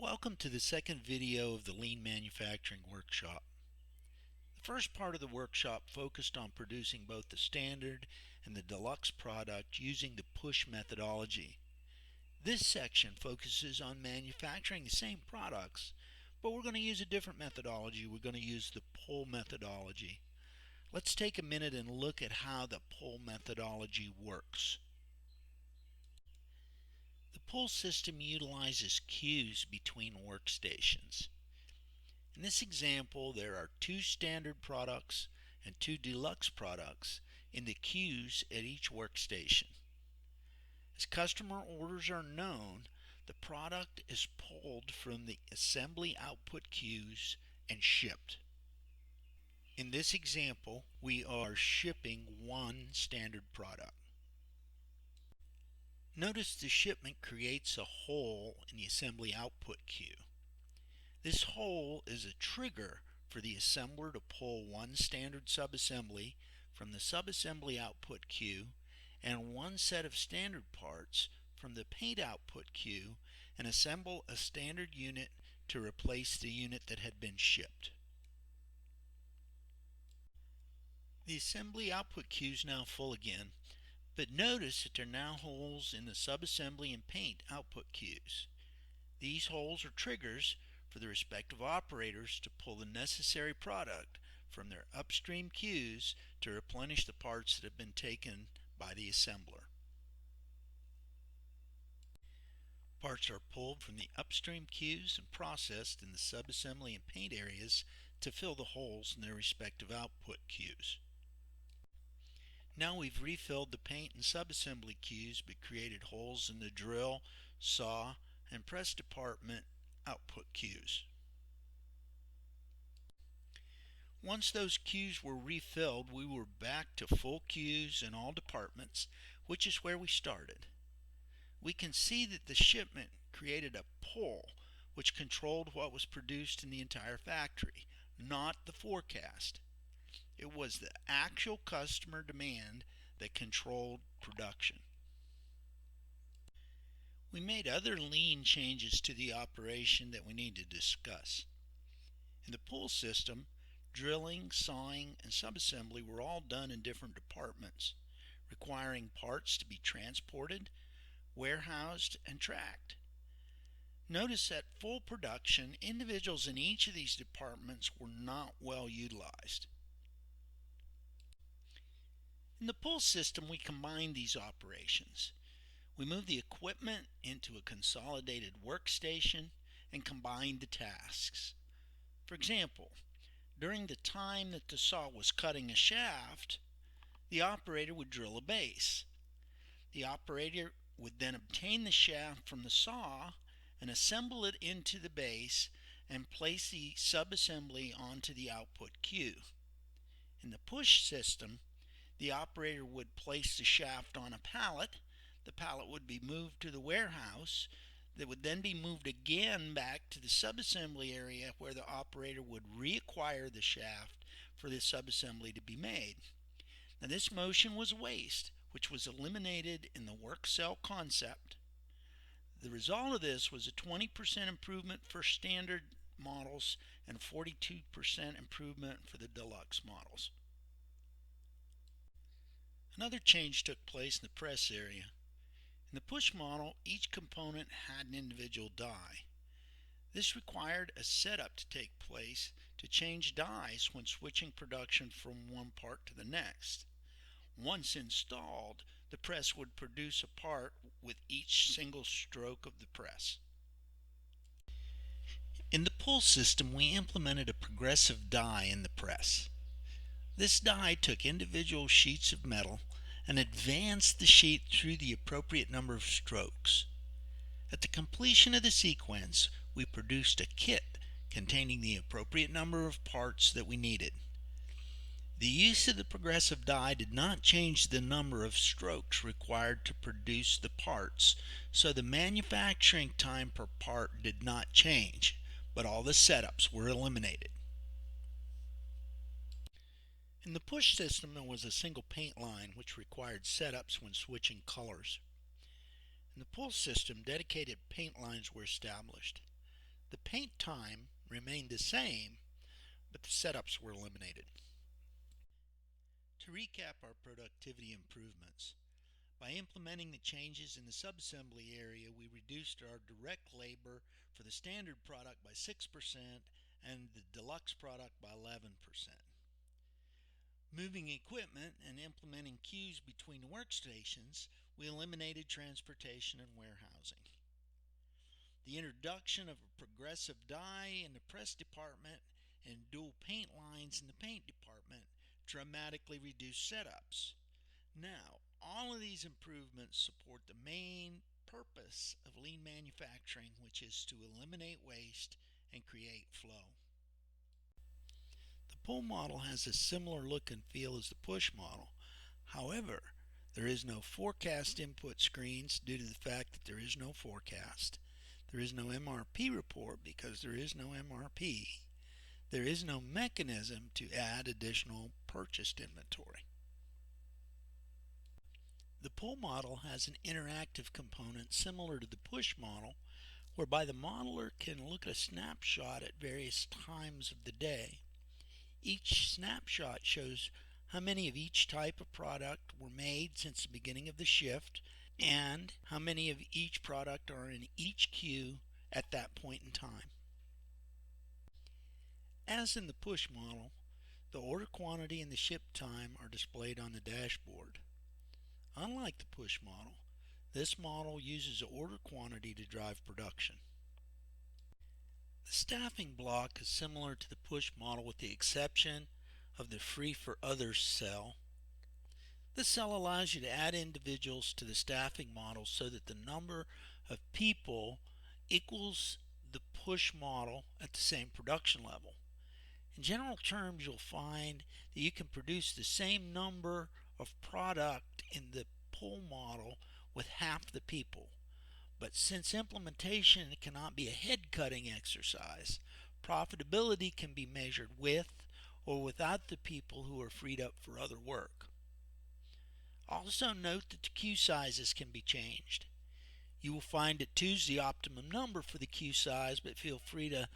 Welcome to the second video of the Lean Manufacturing Workshop. The first part of the workshop focused on producing both the standard and the deluxe product using the push methodology. This section focuses on manufacturing the same products, but we're going to use a different methodology. We're going to use the pull methodology. Let's take a minute and look at how the pull methodology works. The pull system utilizes queues between workstations. In this example, there are two standard products and two deluxe products in the queues at each workstation. As customer orders are known, the product is pulled from the assembly output queues and shipped. In this example, we are shipping one standard product. Notice the shipment creates a hole in the assembly output queue. This hole is a trigger for the assembler to pull one standard subassembly from the subassembly output queue and one set of standard parts from the paint output queue and assemble a standard unit to replace the unit that had been shipped. The assembly output queue is now full again, but notice that there are now holes in the subassembly and paint output queues. These holes are triggers for the respective operators to pull the necessary product from their upstream queues to replenish the parts that have been taken by the assembler. Parts are pulled from the upstream queues and processed in the subassembly and paint areas to fill the holes in their respective output queues. Now we've refilled the paint and subassembly queues but created holes in the drill, saw, and press department output queues. Once those queues were refilled, we were back to full queues in all departments, which is where we started. We can see that the shipment created a pull which controlled what was produced in the entire factory, not the forecast. It was the actual customer demand that controlled production. We made other lean changes to the operation that we need to discuss. In the pull system, drilling, sawing, and subassembly were all done in different departments, requiring parts to be transported, warehoused, and tracked. Notice that full production, individuals in each of these departments were not well utilized. In the pull system, we combine these operations. We move the equipment into a consolidated workstation and combine the tasks. For example, during the time that the saw was cutting a shaft, the operator would drill a base. The operator would then obtain the shaft from the saw and assemble it into the base and place the subassembly onto the output queue. In the push system, the operator would place the shaft on a pallet. The pallet would be moved to the warehouse. That would then be moved again back to the subassembly area where the operator would reacquire the shaft for the subassembly to be made. Now this motion was waste, which was eliminated in the work cell concept. The result of this was a 20% improvement for standard models and 42% improvement for the deluxe models. Another change took place in the press area. In the push model, each component had an individual die. This required a setup to take place to change dies when switching production from one part to the next. Once installed, the press would produce a part with each single stroke of the press. In the pull system, we implemented a progressive die in the press. This die took individual sheets of metal and advanced the sheet through the appropriate number of strokes. At the completion of the sequence, we produced a kit containing the appropriate number of parts that we needed. The use of the progressive die did not change the number of strokes required to produce the parts, so the manufacturing time per part did not change, but all the setups were eliminated. In the push system, there was a single paint line which required setups when switching colors. In the pull system, dedicated paint lines were established. The paint time remained the same, but the setups were eliminated. To recap our productivity improvements, by implementing the changes in the subassembly area, we reduced our direct labor for the standard product by 6% and the deluxe product by 11%. Moving equipment and implementing queues between workstations, we eliminated transportation and warehousing. The introduction of a progressive die in the press department and dual paint lines in the paint department dramatically reduced setups. Now, all of these improvements support the main purpose of lean manufacturing, which is to eliminate waste and create flow. The pull model has a similar look and feel as the push model. However, there is no forecast input screens due to the fact that there is no forecast. There is no MRP report because there is no MRP. There is no mechanism to add additional purchased inventory. The pull model has an interactive component similar to the push model, whereby the modeler can look at a snapshot at various times of the day. Each snapshot shows how many of each type of product were made since the beginning of the shift and how many of each product are in each queue at that point in time. As in the push model, the order quantity and the ship time are displayed on the dashboard. Unlike the push model, this model uses order quantity to drive production. The staffing block is similar to the push model with the exception of the free for others cell. This cell allows you to add individuals to the staffing model so that the number of people equals the push model at the same production level. In general terms, you'll find that you can produce the same number of product in the pull model with half the people. But since implementation cannot be a head-cutting exercise, profitability can be measured with or without the people who are freed up for other work. Also note that the queue sizes can be changed. You will find that 2 is the optimum number for the queue size, but feel free to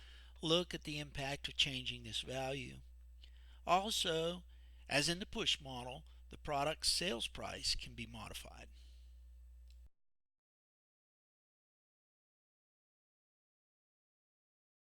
look at the impact of changing this value. Also, as in the push model, the product's sales price can be modified.